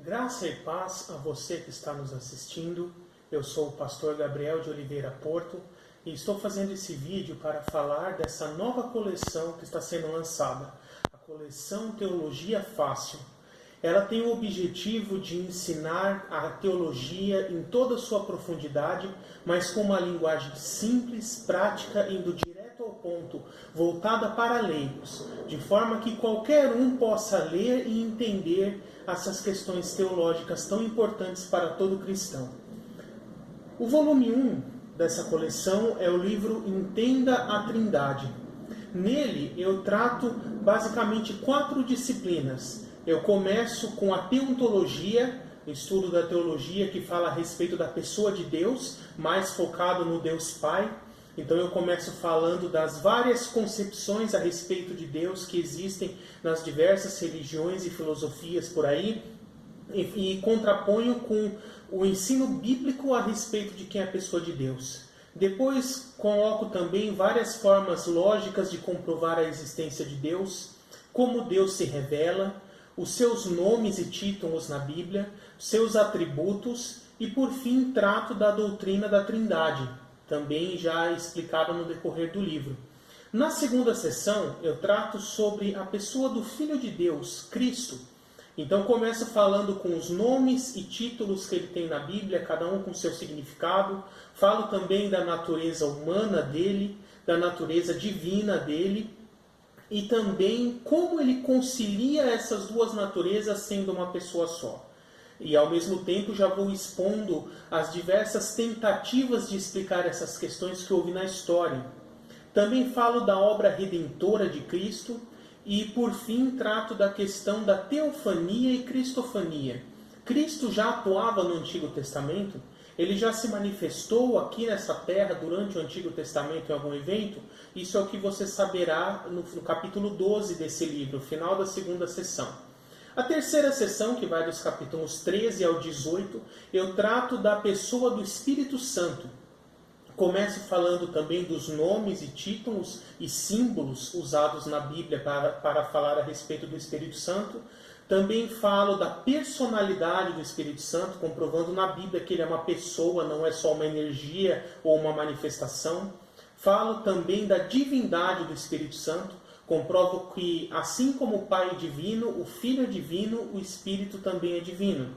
Graça e paz a você que está nos assistindo. Eu sou o pastor Gabriel de Oliveira Porto e estou fazendo esse vídeo para falar dessa nova coleção que está sendo lançada, a coleção Teologia Fácil. Ela tem o objetivo de ensinar a teologia em toda a sua profundidade, mas com uma linguagem simples, prática, indo direto ao ponto, voltada para leigos, de forma que qualquer um possa ler e entender essas questões teológicas tão importantes para todo cristão. O volume 1 dessa coleção é o livro Entenda a Trindade. Nele eu trato basicamente 4 disciplinas. Eu começo com a teontologia, o estudo da teologia que fala a respeito da pessoa de Deus, mais focado no Deus Pai. Então eu começo falando das várias concepções a respeito de Deus que existem nas diversas religiões e filosofias por aí, e contraponho com o ensino bíblico a respeito de quem é a pessoa de Deus. Depois coloco também várias formas lógicas de comprovar a existência de Deus, como Deus se revela, os seus nomes e títulos na Bíblia, seus atributos e, por fim, trato da doutrina da Trindade, também já explicado no decorrer do livro. Na segunda sessão, eu trato sobre a pessoa do Filho de Deus, Cristo. Então, começo falando com os nomes e títulos que ele tem na Bíblia, cada um com seu significado. Falo também da natureza humana dele, da natureza divina dele, e também como ele concilia essas duas naturezas sendo uma pessoa só. E ao mesmo tempo já vou expondo as diversas tentativas de explicar essas questões que houve na história. Também falo da obra redentora de Cristo e, por fim, trato da questão da teofania e cristofania. Cristo já atuava no Antigo Testamento? Ele já se manifestou aqui nessa terra durante o Antigo Testamento em algum evento? Isso é o que você saberá no capítulo 12 desse livro, final da segunda sessão. A terceira sessão, que vai dos capítulos 13 ao 18, eu trato da pessoa do Espírito Santo. Começo falando também dos nomes e títulos e símbolos usados na Bíblia para falar a respeito do Espírito Santo. Também falo da personalidade do Espírito Santo, comprovando na Bíblia que ele é uma pessoa, não é só uma energia ou uma manifestação. Falo também da divindade do Espírito Santo, comprovo que, assim como o Pai é divino, o Filho é divino, o Espírito também é divino.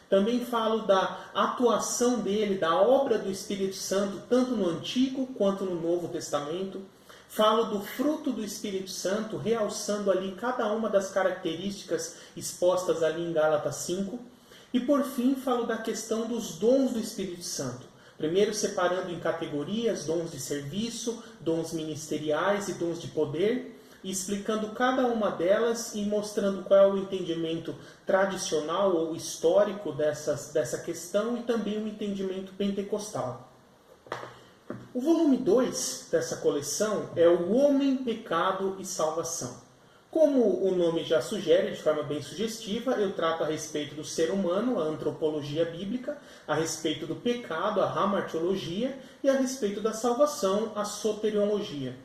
Também falo da atuação dele, da obra do Espírito Santo, tanto no Antigo quanto no Novo Testamento. Falo do fruto do Espírito Santo, realçando ali cada uma das características expostas ali em Gálatas 5. E por fim, falo da questão dos dons do Espírito Santo. Primeiro separando em categorias, dons de serviço, dons ministeriais e dons de poder, e explicando cada uma delas e mostrando qual é o entendimento tradicional ou histórico dessa questão e também o entendimento pentecostal. O volume 2 dessa coleção é o Homem, Pecado e Salvação. Como o nome já sugere, de forma bem sugestiva, eu trato a respeito do ser humano, a antropologia bíblica, a respeito do pecado, a hamartiologia, e a respeito da salvação, a soteriologia.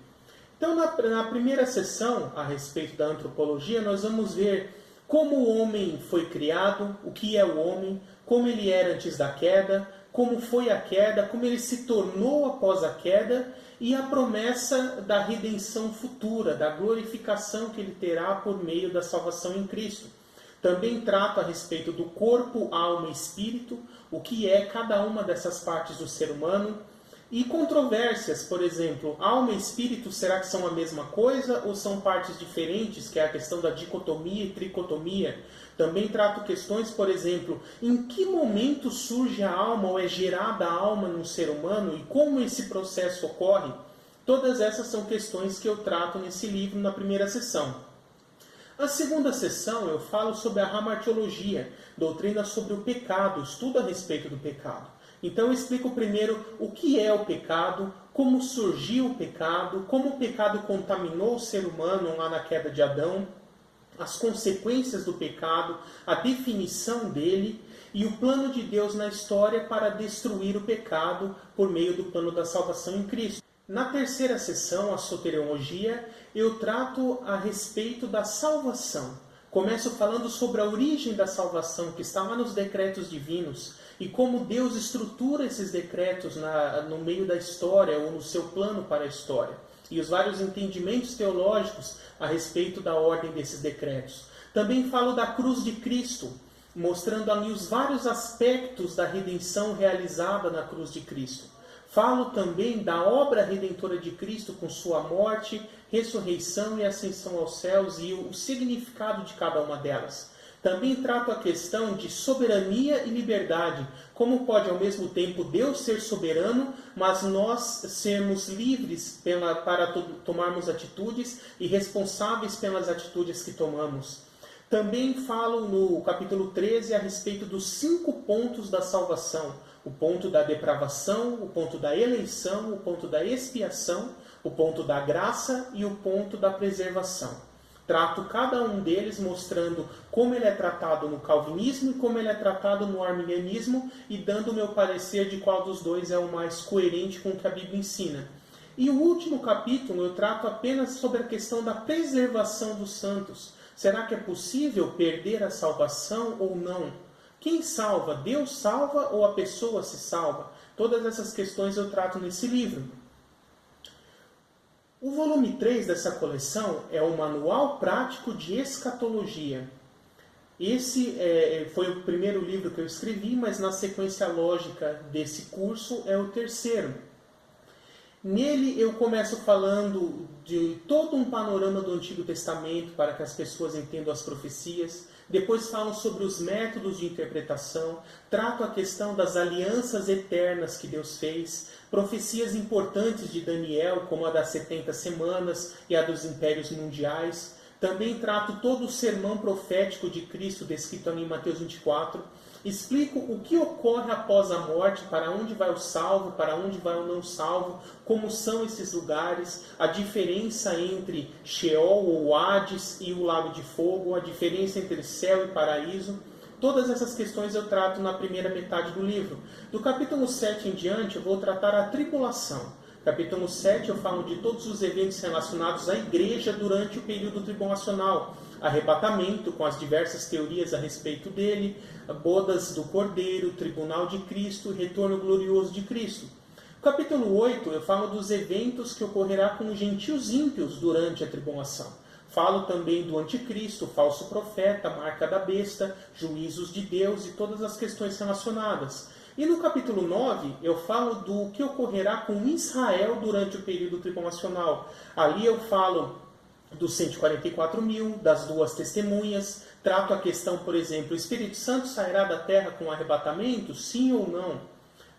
Então, na primeira sessão, a respeito da antropologia, nós vamos ver como o homem foi criado, o que é o homem, como ele era antes da queda, como foi a queda, como ele se tornou após a queda e a promessa da redenção futura, da glorificação que ele terá por meio da salvação em Cristo. Também trato a respeito do corpo, alma e espírito, o que é cada uma dessas partes do ser humano. E controvérsias, por exemplo, alma e espírito, será que são a mesma coisa ou são partes diferentes, que é a questão da dicotomia e tricotomia? Também trato questões, por exemplo, em que momento surge a alma ou é gerada a alma no ser humano e como esse processo ocorre? Todas essas são questões que eu trato nesse livro na primeira sessão. Na segunda sessão eu falo sobre a hamartiologia, doutrina sobre o pecado, estudo a respeito do pecado. Então eu explico primeiro o que é o pecado, como surgiu o pecado, como o pecado contaminou o ser humano lá na queda de Adão, as consequências do pecado, a definição dele e o plano de Deus na história para destruir o pecado por meio do plano da salvação em Cristo. Na terceira sessão, a soteriologia, eu trato a respeito da salvação. Começo falando sobre a origem da salvação, que está lá nos decretos divinos, e como Deus estrutura esses decretos no meio da história, ou no seu plano para a história, e os vários entendimentos teológicos a respeito da ordem desses decretos. Também falo da cruz de Cristo, mostrando ali os vários aspectos da redenção realizada na cruz de Cristo. Falo também da obra redentora de Cristo com sua morte, ressurreição e ascensão aos céus e o significado de cada uma delas. Também trato a questão de soberania e liberdade. Como pode ao mesmo tempo Deus ser soberano, mas nós sermos livres para tomarmos atitudes e responsáveis pelas atitudes que tomamos. Também falo no capítulo 13 a respeito dos 5 pontos da salvação. O ponto da depravação, o ponto da eleição, o ponto da expiação, o ponto da graça e o ponto da preservação. Trato cada um deles mostrando como ele é tratado no calvinismo e como ele é tratado no arminianismo e dando o meu parecer de qual dos dois é o mais coerente com o que a Bíblia ensina. E o último capítulo eu trato apenas sobre a questão da preservação dos santos. Será que é possível perder a salvação ou não? Quem salva? Deus salva ou a pessoa se salva? Todas essas questões eu trato nesse livro. O volume 3 dessa coleção é o Manual Prático de Escatologia. Esse foi o primeiro livro que eu escrevi, mas na sequência lógica desse curso é o terceiro. Nele eu começo falando de todo um panorama do Antigo Testamento para que as pessoas entendam as profecias. Depois falo sobre os métodos de interpretação, trato a questão das alianças eternas que Deus fez, profecias importantes de Daniel, como a das 70 semanas e a dos impérios mundiais. Também trato todo o sermão profético de Cristo descrito ali em Mateus 24. Explico o que ocorre após a morte, para onde vai o salvo, para onde vai o não salvo, como são esses lugares, a diferença entre Sheol ou Hades e o lago de fogo, a diferença entre céu e paraíso. Todas essas questões eu trato na primeira metade do livro. Do capítulo 7 em diante eu vou tratar a tribulação. Capítulo 7 eu falo de todos os eventos relacionados à igreja durante o período tribulacional. Arrebatamento, com as diversas teorias a respeito dele, bodas do Cordeiro, tribunal de Cristo, retorno glorioso de Cristo. Capítulo 8 eu falo dos eventos que ocorrerá com os gentios ímpios durante a tribulação. Falo também do anticristo, falso profeta, marca da besta, juízos de Deus e todas as questões relacionadas. E no capítulo 9, eu falo do que ocorrerá com Israel durante o período tribulacional. Ali eu falo dos 144 mil, das 2 testemunhas, trato a questão, por exemplo, o Espírito Santo sairá da terra com arrebatamento, sim ou não?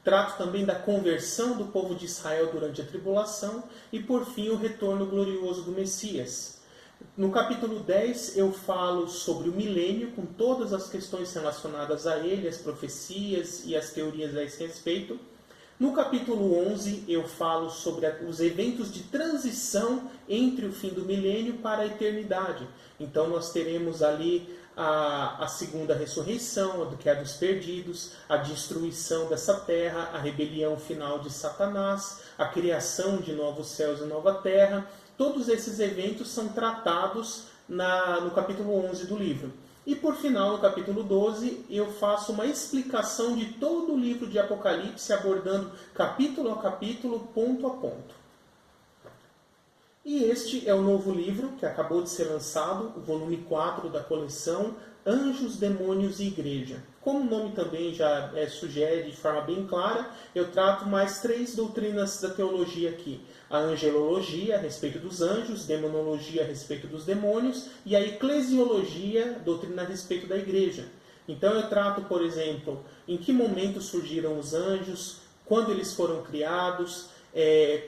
Trato também da conversão do povo de Israel durante a tribulação e, por fim, o retorno glorioso do Messias. No capítulo 10 eu falo sobre o milênio, com todas as questões relacionadas a ele, as profecias e as teorias a esse respeito. No capítulo 11 eu falo sobre os eventos de transição entre o fim do milênio para a eternidade. Então nós teremos ali a segunda ressurreição, que é a dos perdidos, a destruição dessa terra, a rebelião final de Satanás, a criação de novos céus e nova terra. Todos esses eventos são tratados no capítulo 11 do livro. E por final, no capítulo 12, eu faço uma explicação de todo o livro de Apocalipse, abordando capítulo a capítulo, ponto a ponto. E este é o novo livro que acabou de ser lançado, o volume 4 da coleção Anjos, Demônios e Igreja. Como o nome também já sugere de forma bem clara, eu trato mais 3 doutrinas da teologia aqui. A angelologia a respeito dos anjos, demonologia a respeito dos demônios e a eclesiologia, doutrina a respeito da igreja. Então eu trato, por exemplo, em que momento surgiram os anjos, quando eles foram criados,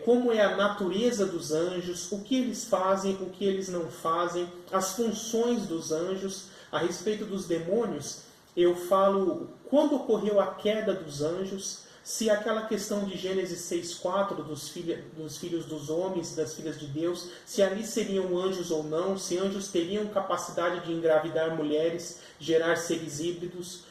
como é a natureza dos anjos, o que eles fazem, o que eles não fazem, as funções dos anjos. A respeito dos demônios, eu falo quando ocorreu a queda dos anjos, se aquela questão de Gênesis 6,4 dos filhos dos homens, das filhas de Deus, se ali seriam anjos ou não, se anjos teriam capacidade de engravidar mulheres, gerar seres híbridos.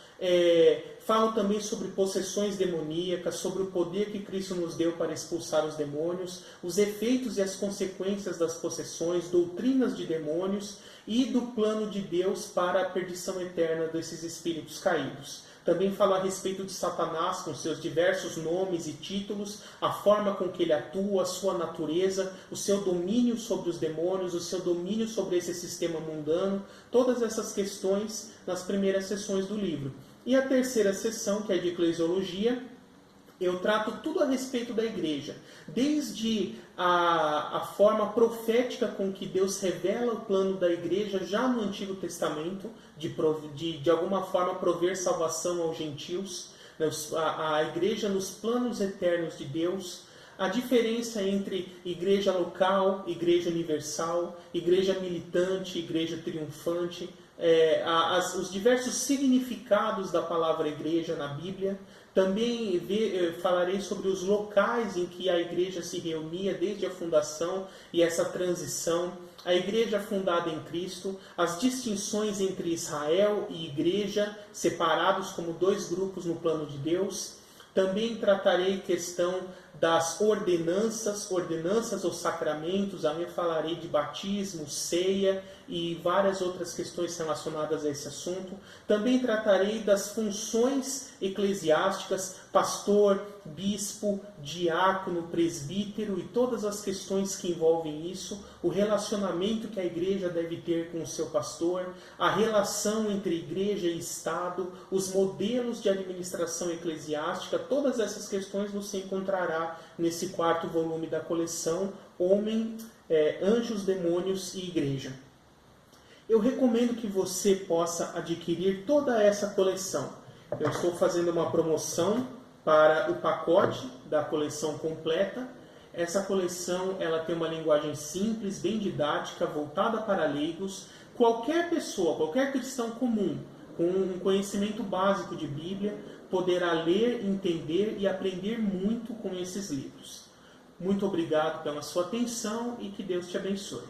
Falo também sobre possessões demoníacas, sobre o poder que Cristo nos deu para expulsar os demônios, os efeitos e as consequências das possessões, doutrinas de demônios e do plano de Deus para a perdição eterna desses espíritos caídos. Também falo a respeito de Satanás, com seus diversos nomes e títulos, a forma com que ele atua, a sua natureza, o seu domínio sobre os demônios, o seu domínio sobre esse sistema mundano, todas essas questões nas primeiras sessões do livro. E a terceira sessão, que é de eclesiologia, eu trato tudo a respeito da igreja, desde a forma profética com que Deus revela o plano da igreja já no Antigo Testamento, de alguma forma prover salvação aos gentios, a igreja nos planos eternos de Deus, a diferença entre igreja local, igreja universal, igreja militante, igreja triunfante, os diversos significados da palavra igreja na Bíblia. Também falarei sobre os locais em que a igreja se reunia desde a fundação e essa transição, a igreja fundada em Cristo, as distinções entre Israel e igreja, separados como dois grupos no plano de Deus. Também tratarei questão das ordenanças ou sacramentos, também falarei de batismo, ceia e várias outras questões relacionadas a esse assunto. Também tratarei das funções eclesiásticas, pastor, bispo, diácono, presbítero e todas as questões que envolvem isso, o relacionamento que a igreja deve ter com o seu pastor, a relação entre igreja e Estado, os modelos de administração eclesiástica, todas essas questões você encontrará nesse quarto volume da coleção Anjos, Demônios e Igreja. Eu recomendo que você possa adquirir toda essa coleção. Eu estou fazendo uma promoção para o pacote da coleção completa. Essa coleção ela tem uma linguagem simples, bem didática, voltada para leigos. Qualquer pessoa, qualquer cristão comum, com um conhecimento básico de Bíblia, poderá ler, entender e aprender muito com esses livros. Muito obrigado pela sua atenção e que Deus te abençoe.